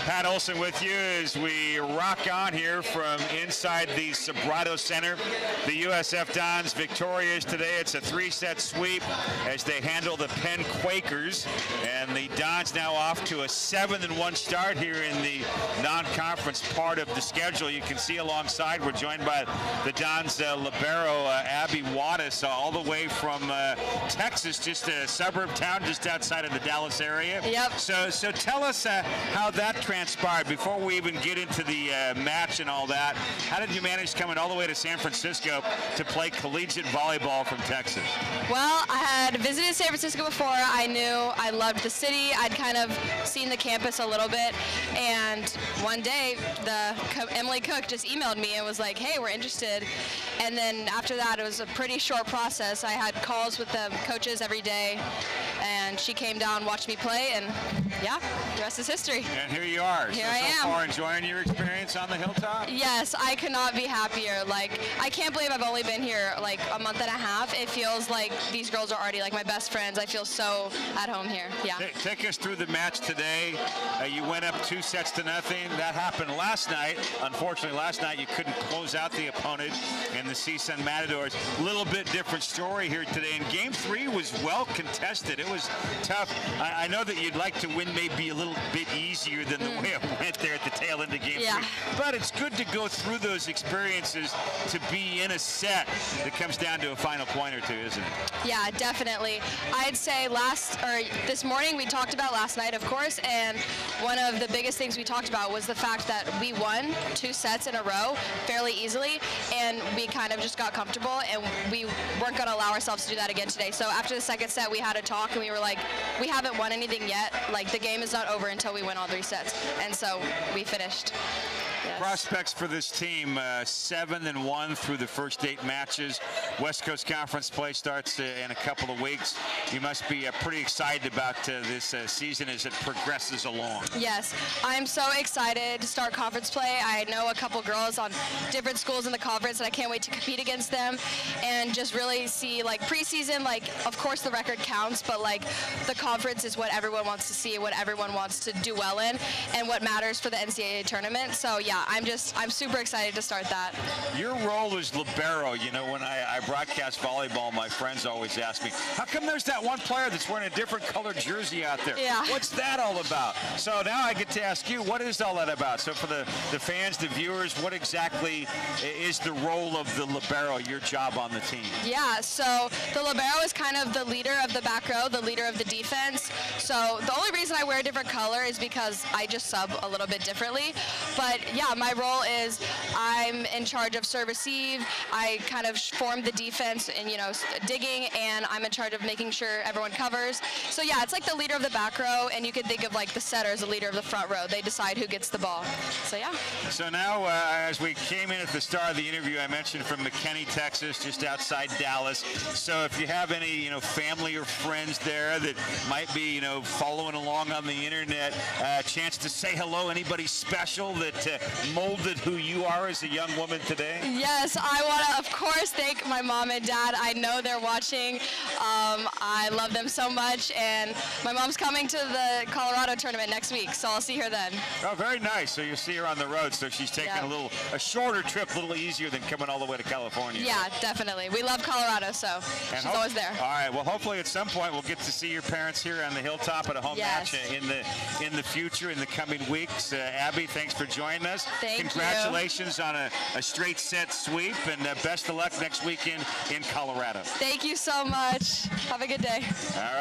Pat Olson with you as we rock on here from inside the Sobrato Center. The USF Dons victorious today. It's a 3-set sweep as they handle the Penn Quakers. And the Dons now off to a 7-1 start here in the non-conference part of the schedule. You can see alongside, we're joined by the Dons libero, Abby Wadas, all the way from Texas, just a suburb town just outside of the Dallas area. Yep. So tell us how that transpired before we even get into the match and all that. How did you manage coming all the way to San Francisco to play collegiate volleyball from Texas? Well, I had visited San Francisco before. I knew I loved the city. I'd kind of seen the campus a little bit. And one day, Emily Cook just emailed me and was like, hey, we're interested. And then after that, it was a pretty short process. I had calls with the coaches every day. And she came down, watched me play, and yeah, the rest is history. And here you are. Here I am. So far enjoying your experience on the hilltop? Yes, I could not be happier. Like, I can't believe I've only been here like a month and a half. It feels like these girls are already like my best friends. I feel so at home here. Yeah. Take us through the match today. You went up 2-0. That happened last night. Unfortunately, last night you couldn't close out the opponent in the CSUN Matadors. A little bit different story here today. And Game 3 was well contested. It was tough. I know that you'd like to win maybe a little bit easier than the way it went there at the tail end of Game 3. But it's good to go through those experiences to be in a set that comes down to a final point or two, isn't it? Yeah, definitely. I'd say this morning we talked about last night, of course, and one of the biggest things we talked about was the fact that we won 2 sets in a row fairly easily, and we kind of just got comfortable, and we weren't going to allow ourselves to do that again today. So after the second set, we had a talk, and we were like, we haven't won anything yet. Like, the game is not over until we win all 3 sets. And so we finished. Yes. Prospects for this team, 7-1 through the first 8 matches. West Coast Conference play starts in a couple of weeks. You must be pretty excited about this season as it progresses along. Yes, I'm so excited to start conference play. I know a couple girls on different schools in the conference, and I can't wait to compete against them and just really see, like, preseason, like, of course the record counts, but, like, the conference is what everyone wants to see, what everyone wants to do well in, and what matters for the NCAA tournament. So, yeah, I'm super excited to start that. Your role as libero, you know, when I broadcast volleyball, my friends always ask me, how come there's that one player that's wearing a different colored jersey out there? Yeah. What's that all about? So now I get to ask you, what is all that about? So for the fans, the viewers, what exactly is the role of the libero, your job on the team? Yeah, so the libero is kind of the leader of the back row, the leader of the defense. So the only reason I wear a different color is because I just sub a little bit differently. But yeah, my role is I'm in charge of serve receive. I kind of form the defense and, you know, digging, and I'm in charge of making sure everyone covers. So yeah, it's like the leader of the back row, and you could think of like the setter as the leader of the front row. They decide who gets the ball. So yeah. So now, as we came in at the start of the interview, I mentioned from McKinney, Texas, just outside Dallas. So if you have any, you know, family or friends there that might be, you know, following along on the internet, a chance to say hello, anybody special that molded who you are as a young woman today? Yes, I want to, of course, thank my mom and dad. I know they're watching. I love them so much, and my mom's coming to the Colorado tournament next week, so I'll see her then. Oh, very nice. So you'll see her on the road. So she's taking a shorter trip, a little easier than coming all the way to California. Yeah, definitely. We love Colorado, so she's always there. All right. Well, hopefully at some point we'll get to see your parents here on the hilltop at a home match in the future, in the coming weeks. Abby, thanks for joining us. Thank you. Congratulations on a straight set sweep, and best of luck next weekend in Colorado. Thank you so much. Have a good day. All right.